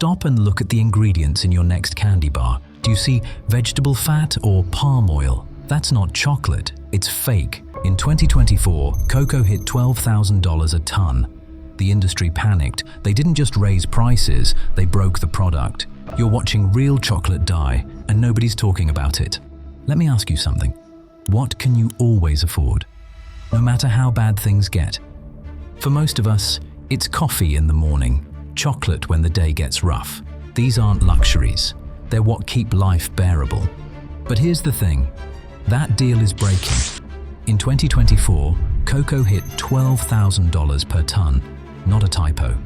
Stop and look at the ingredients in your next candy bar. Do you see vegetable fat or palm oil? That's not chocolate, it's fake. In 2024, cocoa hit $12,000 a ton. The industry panicked. They didn't just raise prices, they broke the product. You're watching real chocolate die, and nobody's talking about it. Let me ask you something. What can you always afford, no matter how bad things get? For most of us, it's coffee in the morning, chocolate when the day gets rough. These aren't luxuries. They're what keep life bearable. But here's the thing. That deal is breaking. In 2024, cocoa hit $12,000 per ton. Not a typo.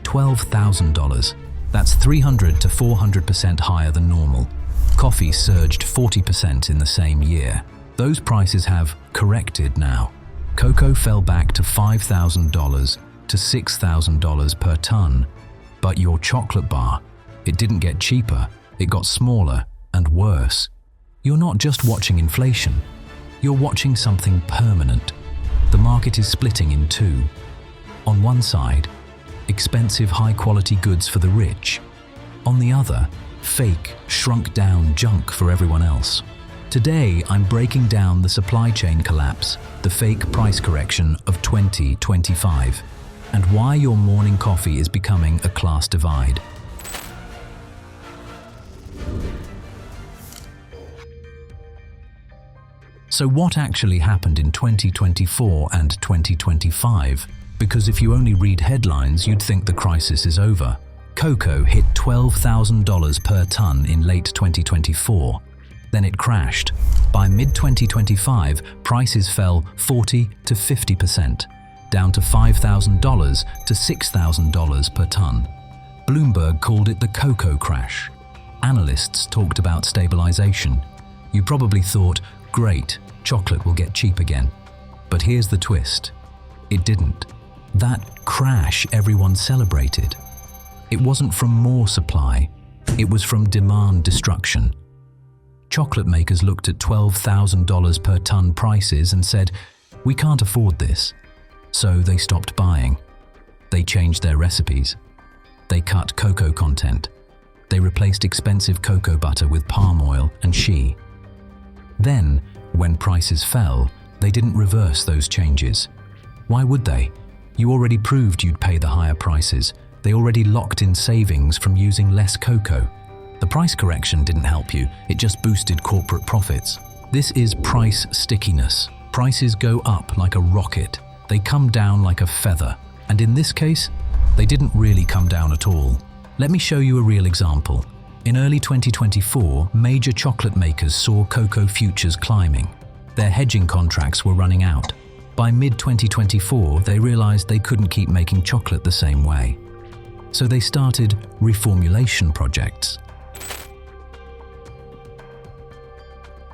$12,000. That's 300 to 400% higher than normal. Coffee surged 40% in the same year. Those prices have corrected now. Cocoa fell back to $5,000 to $6,000 per ton. But your chocolate bar, it didn't get cheaper, it got smaller and worse. You're not just watching inflation, you're watching something permanent. The market is splitting in two. On one side, expensive high-quality goods for the rich. On the other, fake, shrunk-down junk for everyone else. Today, I'm breaking down the supply chain collapse, the fake price correction of 2025, and why your morning coffee is becoming a class divide. So what actually happened in 2024 and 2025? Because if you only read headlines, you'd think the crisis is over. Cocoa hit $12,000 per ton in late 2024. Then it crashed. By mid-2025, prices fell 40 to 50%, down to $5,000 to $6,000 per ton. Bloomberg called it the cocoa crash. Analysts talked about stabilization. You probably thought, great, chocolate will get cheap again. But here's the twist. It didn't. That crash everyone celebrated. It wasn't from more supply, it was from demand destruction. Chocolate makers looked at $12,000 per ton prices and said, we can't afford this. So they stopped buying. They changed their recipes. They cut cocoa content. They replaced expensive cocoa butter with palm oil and shea. Then, when prices fell, they didn't reverse those changes. Why would they? You already proved you'd pay the higher prices. They already locked in savings from using less cocoa. The price correction didn't help you, it just boosted corporate profits. This is price stickiness. Prices go up like a rocket. They come down like a feather. And in this case, they didn't really come down at all. Let me show you a real example. In early 2024, major chocolate makers saw cocoa futures climbing. Their hedging contracts were running out. By mid-2024, they realized they couldn't keep making chocolate the same way. So they started reformulation projects.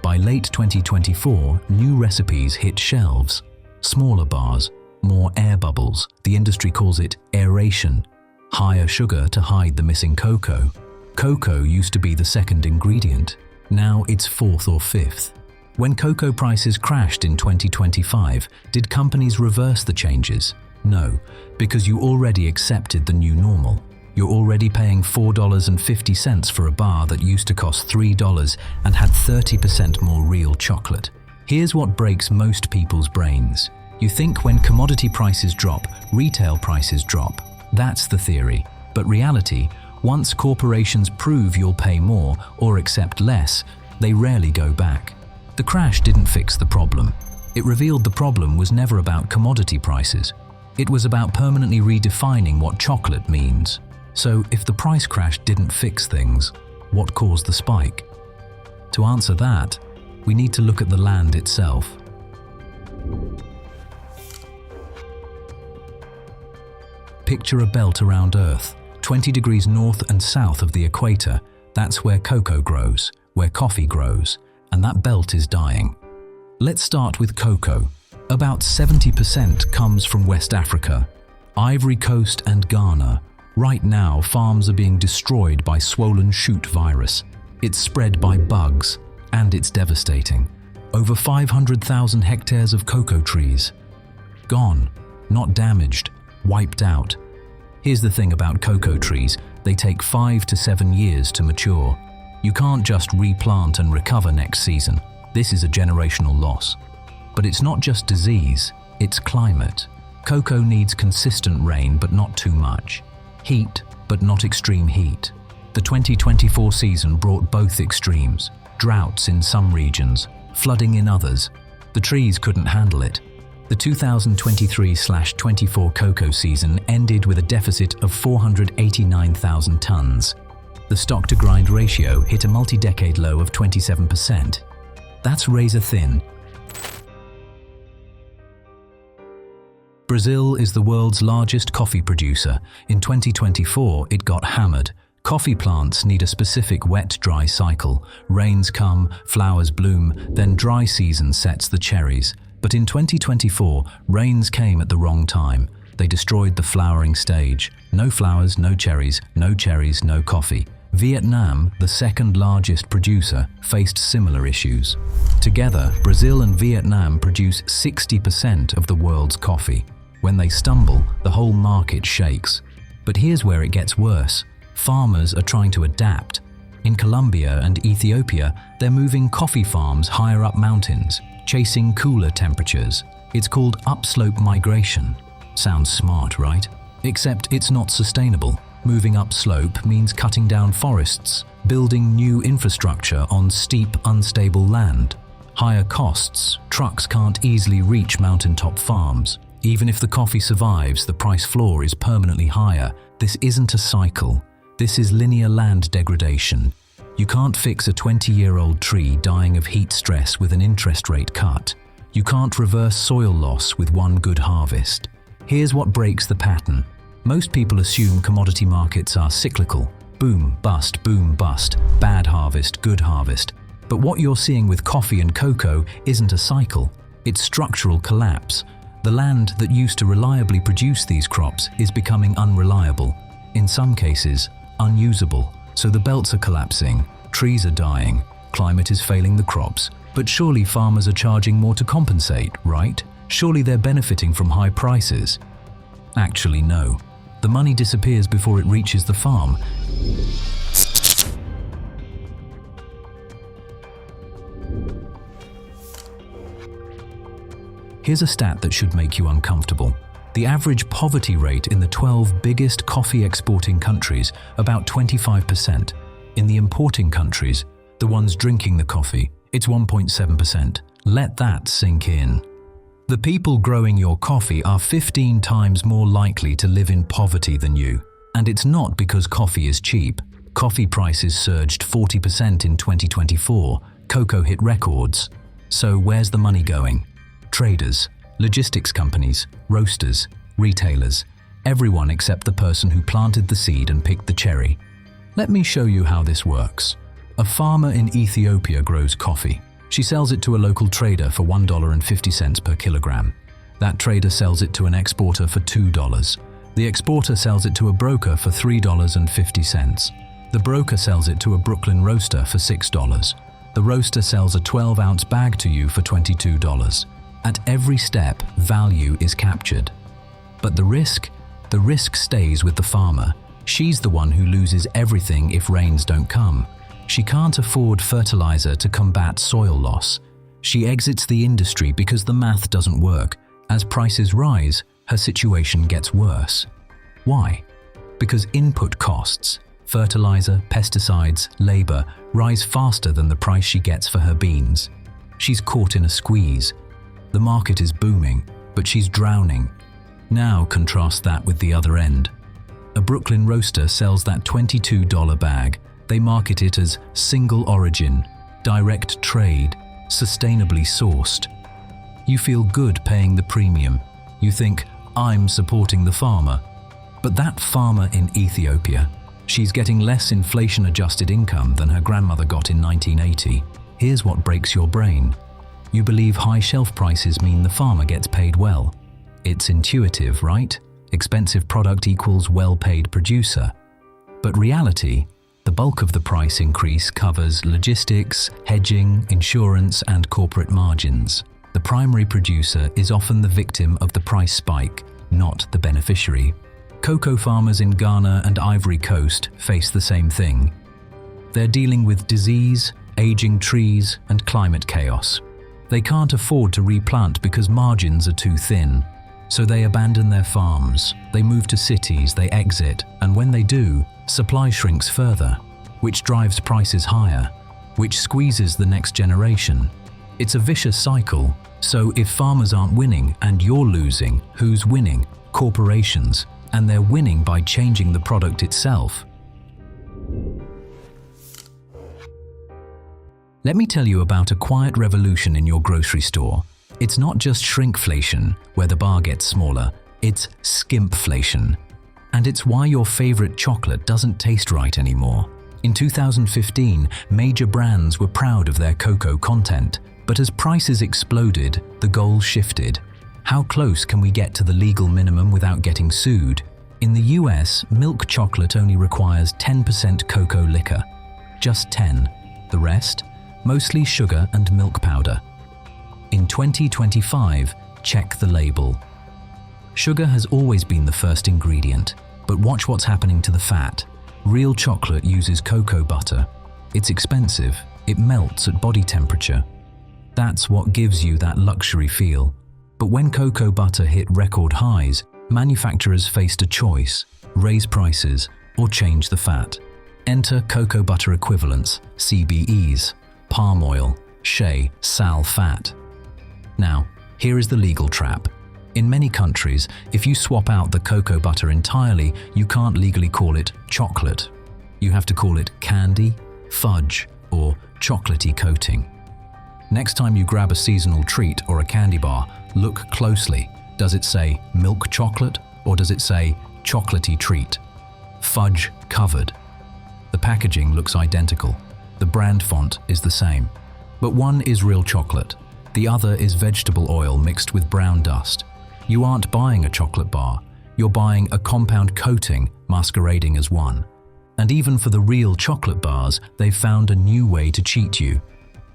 By late 2024, new recipes hit shelves. Smaller bars, more air bubbles. The industry calls it aeration. Higher sugar to hide the missing cocoa. Cocoa used to be the second ingredient. Now it's fourth or fifth. When cocoa prices crashed in 2025, did companies reverse the changes? No, because you already accepted the new normal. You're already paying $4.50 for a bar that used to cost $3 and had 30% more real chocolate. Here's what breaks most people's brains. You think when commodity prices drop, retail prices drop. That's the theory. But reality, once corporations prove you'll pay more or accept less, they rarely go back. The crash didn't fix the problem. It revealed the problem was never about commodity prices. It was about permanently redefining what chocolate means. So if the price crash didn't fix things, what caused the spike? To answer that, we need to look at the land itself. Picture a belt around Earth, 20 degrees north and south of the equator. That's where cocoa grows, where coffee grows, and that belt is dying. Let's start with cocoa. About 70% comes from West Africa, Ivory Coast and Ghana. Right now, farms are being destroyed by swollen shoot virus. It's spread by bugs, and it's devastating. Over 500,000 hectares of cocoa trees. Gone, not damaged, wiped out. Here's the thing about cocoa trees, They take 5 to 7 years to mature. You can't just replant and recover next season. This is a generational loss. But it's not just disease, it's climate. Cocoa needs consistent rain, but not too much. Heat, but not extreme heat. The 2024 season brought both extremes. Droughts in some regions, flooding in others. The trees couldn't handle it. The 2023/24 cocoa season ended with a deficit of 489,000 tons. The stock-to-grind ratio hit a multi-decade low of 27%. That's razor thin. Brazil is the world's largest coffee producer. In 2024, it got hammered. Coffee plants need a specific wet-dry cycle. Rains come, flowers bloom, then dry season sets the cherries. But in 2024, rains came at the wrong time. They destroyed the flowering stage. No flowers, no cherries, no coffee. Vietnam, the second largest producer, faced similar issues. Together, Brazil and Vietnam produce 60% of the world's coffee. When they stumble, the whole market shakes. But here's where it gets worse. Farmers are trying to adapt. In Colombia and Ethiopia, they're moving coffee farms higher up mountains, chasing cooler temperatures. It's called upslope migration. Sounds smart, right? Except it's not sustainable. Moving upslope means cutting down forests, building new infrastructure on steep, unstable land. Higher costs, trucks can't easily reach mountaintop farms. Even if the coffee survives, the price floor is permanently higher. This isn't a cycle. This is linear land degradation. You can't fix a 20-year-old tree dying of heat stress with an interest rate cut. You can't reverse soil loss with one good harvest. Here's what breaks the pattern. Most people assume commodity markets are cyclical. Boom, bust, bad harvest, good harvest. But what you're seeing with coffee and cocoa isn't a cycle. It's structural collapse. The land that used to reliably produce these crops is becoming unreliable. In some cases, unusable. So the belts are collapsing, trees are dying, climate is failing the crops. But surely farmers are charging more to compensate, right? Surely they're benefiting from high prices. Actually, no. The money disappears before it reaches the farm. Here's a stat that should make you uncomfortable. The average poverty rate in the 12 biggest coffee exporting countries, about 25%. In the importing countries, the ones drinking the coffee, it's 1.7%. Let that sink in. The people growing your coffee are 15 times more likely to live in poverty than you. And it's not because coffee is cheap. Coffee prices surged 40% in 2024. Cocoa hit records. So where's the money going? Traders, logistics companies, roasters, retailers, everyone except the person who planted the seed and picked the cherry. Let me show you how this works. A farmer in Ethiopia grows coffee. She sells it to a local trader for $1.50 per kilogram. That trader sells it to an exporter for $2. The exporter sells it to a broker for $3.50. The broker sells it to a Brooklyn roaster for $6. The roaster sells a 12-ounce bag to you for $22. At every step, value is captured. But the risk stays with the farmer. She's the one who loses everything if rains don't come. She can't afford fertilizer to combat soil loss. She exits the industry because the math doesn't work. As prices rise, her situation gets worse. Why? Because input costs, fertilizer, pesticides, labor, rise faster than the price she gets for her beans. She's caught in a squeeze. The market is booming, but she's drowning. Now contrast that with the other end. A Brooklyn roaster sells that $22 bag. They market it as single origin, direct trade, sustainably sourced. You feel good paying the premium. You think, I'm supporting the farmer. But that farmer in Ethiopia, she's getting less inflation-adjusted income than her grandmother got in 1980. Here's what breaks your brain. You believe high shelf prices mean the farmer gets paid well. It's intuitive, right? Expensive product equals well-paid producer. But reality, the bulk of the price increase covers logistics, hedging, insurance, and corporate margins. The primary producer is often the victim of the price spike, not the beneficiary. Cocoa farmers in Ghana and Ivory Coast face the same thing. They're dealing with disease, aging trees, and climate chaos. They can't afford to replant because margins are too thin. So they abandon their farms, they move to cities, they exit, and when they do, supply shrinks further, which drives prices higher, which squeezes the next generation. It's a vicious cycle. So if farmers aren't winning and you're losing, who's winning? Corporations. And they're winning by changing the product itself. Let me tell you about a quiet revolution in your grocery store. It's not just shrinkflation, where the bar gets smaller, it's skimpflation. And it's why your favorite chocolate doesn't taste right anymore. In 2015, major brands were proud of their cocoa content, but as prices exploded, the goal shifted. How close can we get to the legal minimum without getting sued? In the US, milk chocolate only requires 10% cocoa liquor. Just 10. The rest? Mostly sugar and milk powder. In 2025, check the label. Sugar has always been the first ingredient, but watch what's happening to the fat. Real chocolate uses cocoa butter. It's expensive. It melts at body temperature. That's what gives you that luxury feel. But when cocoa butter hit record highs, manufacturers faced a choice: raise prices or change the fat. Enter cocoa butter equivalents, CBEs, palm oil, shea, sal fat. Now, here is the legal trap. In many countries, if you swap out the cocoa butter entirely, you can't legally call it chocolate. You have to call it candy, fudge, or chocolatey coating. Next time you grab a seasonal treat or a candy bar, look closely. Does it say milk chocolate or does it say chocolatey treat? Fudge covered. The packaging looks identical. The brand font is the same. But one is real chocolate. The other is vegetable oil mixed with brown dust. You aren't buying a chocolate bar. You're buying a compound coating masquerading as one. And even for the real chocolate bars, they've found a new way to cheat you.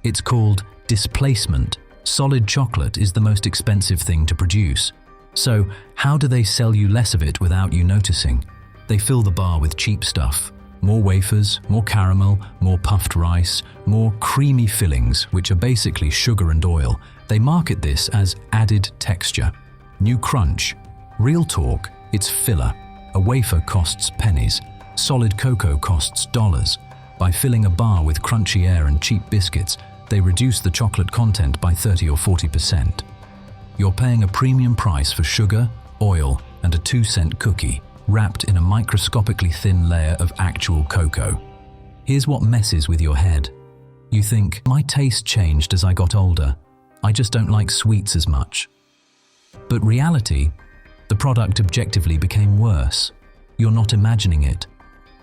It's called displacement. Solid chocolate is the most expensive thing to produce. So, how do they sell you less of it without you noticing? They fill the bar with cheap stuff. More wafers, more caramel, more puffed rice, more creamy fillings, which are basically sugar and oil. They market this as added texture. New crunch. Real talk, it's filler. A wafer costs pennies. Solid cocoa costs dollars. By filling a bar with crunchy air and cheap biscuits, they reduce the chocolate content by 30 or 40%. You're paying a premium price for sugar, oil, and a 2-cent cookie, wrapped in a microscopically thin layer of actual cocoa. Here's what messes with your head. You think, my taste changed as I got older. I just don't like sweets as much. But reality, the product objectively became worse. You're not imagining it.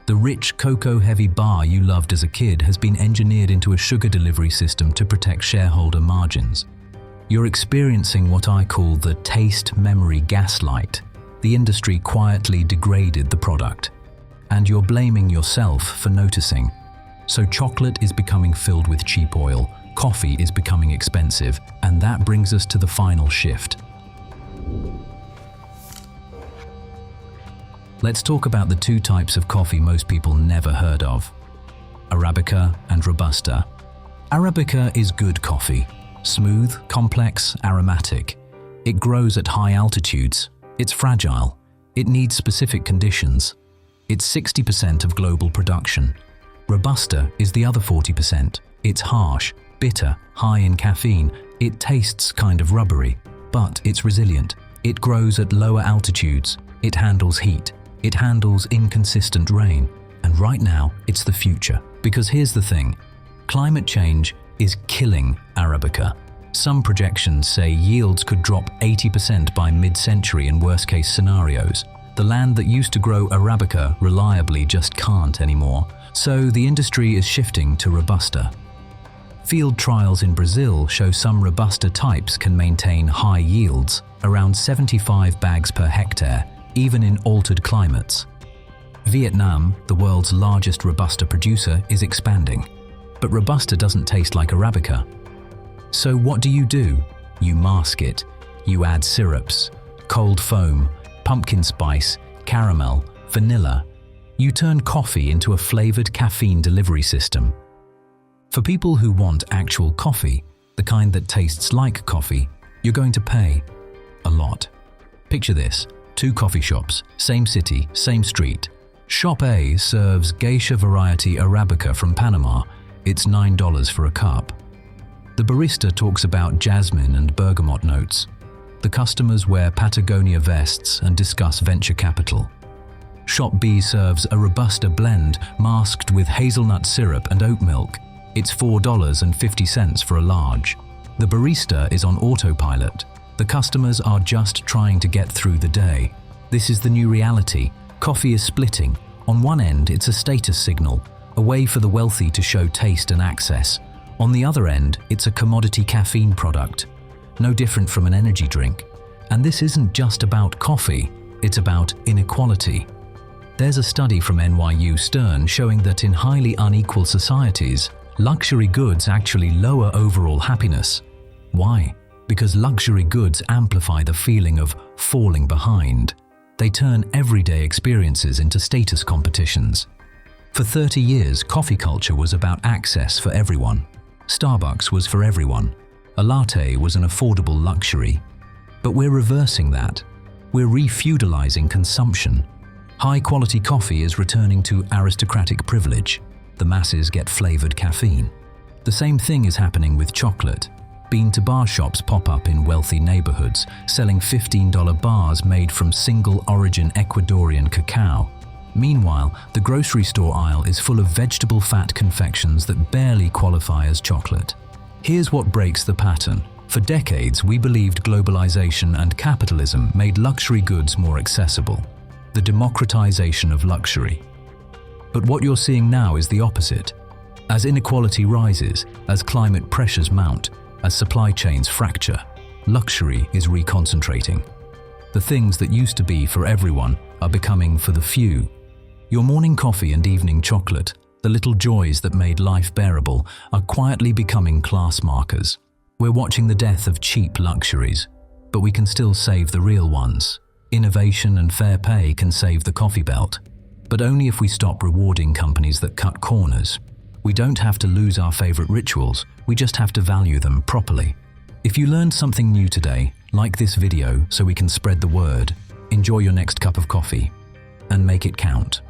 The rich cocoa-heavy bar you loved as a kid has been engineered into a sugar delivery system to protect shareholder margins. You're experiencing what I call the taste memory gaslight. The industry quietly degraded the product, and you're blaming yourself for noticing. So chocolate is becoming filled with cheap oil, coffee is becoming expensive, and that brings us to the final shift. Let's talk about the two types of coffee most people never heard of: Arabica and Robusta. Arabica is good coffee. Smooth, complex, aromatic. It grows at high altitudes. It's fragile. It needs specific conditions. It's 60% of global production. Robusta is the other 40%. It's harsh, bitter, high in caffeine. It tastes kind of rubbery, but it's resilient. It grows at lower altitudes. It handles heat. It handles inconsistent rain. And right now, it's the future. Because here's the thing. Climate change is killing Arabica. Some projections say yields could drop 80% by mid-century in worst-case scenarios. The land that used to grow Arabica reliably just can't anymore. So the industry is shifting to Robusta. Field trials in Brazil show some Robusta types can maintain high yields, around 75 bags per hectare, even in altered climates. Vietnam, the world's largest Robusta producer, is expanding. But Robusta doesn't taste like Arabica. So what do? You mask it. You add syrups, cold foam, pumpkin spice, caramel, vanilla. You turn coffee into a flavored caffeine delivery system. For people who want actual coffee, the kind that tastes like coffee, you're going to pay a lot. Picture this: 2 coffee shops, same city, same street. Shop A serves Geisha variety Arabica from Panama. It's $9 for a cup. The barista talks about jasmine and bergamot notes. The customers wear Patagonia vests and discuss venture capital. Shop B serves a Robusta blend masked with hazelnut syrup and oat milk. It's $4.50 for a large. The barista is on autopilot. The customers are just trying to get through the day. This is the new reality. Coffee is splitting. On one end, it's a status signal, a way for the wealthy to show taste and access. On the other end, it's a commodity caffeine product, no different from an energy drink. And this isn't just about coffee, it's about inequality. There's a study from NYU Stern showing that in highly unequal societies, luxury goods actually lower overall happiness. Why? Because luxury goods amplify the feeling of falling behind. They turn everyday experiences into status competitions. For 30 years, coffee culture was about access for everyone. Starbucks was for everyone. A latte was an affordable luxury. But we're reversing that. We're re-feudalizing consumption. High-quality coffee is returning to aristocratic privilege. The masses get flavored caffeine. The same thing is happening with chocolate. Bean-to-bar shops pop up in wealthy neighborhoods, selling $15 bars made from single-origin Ecuadorian cacao. Meanwhile, the grocery store aisle is full of vegetable fat confections that barely qualify as chocolate. Here's what breaks the pattern. For decades, we believed globalization and capitalism made luxury goods more accessible. The democratization of luxury. But what you're seeing now is the opposite. As inequality rises, as climate pressures mount, as supply chains fracture, luxury is reconcentrating. The things that used to be for everyone are becoming for the few. Your morning coffee and evening chocolate, the little joys that made life bearable, are quietly becoming class markers. We're watching the death of cheap luxuries, but we can still save the real ones. Innovation and fair pay can save the coffee belt, but only if we stop rewarding companies that cut corners. We don't have to lose our favorite rituals, we just have to value them properly. If you learned something new today, like this video so we can spread the word. Enjoy your next cup of coffee and make it count.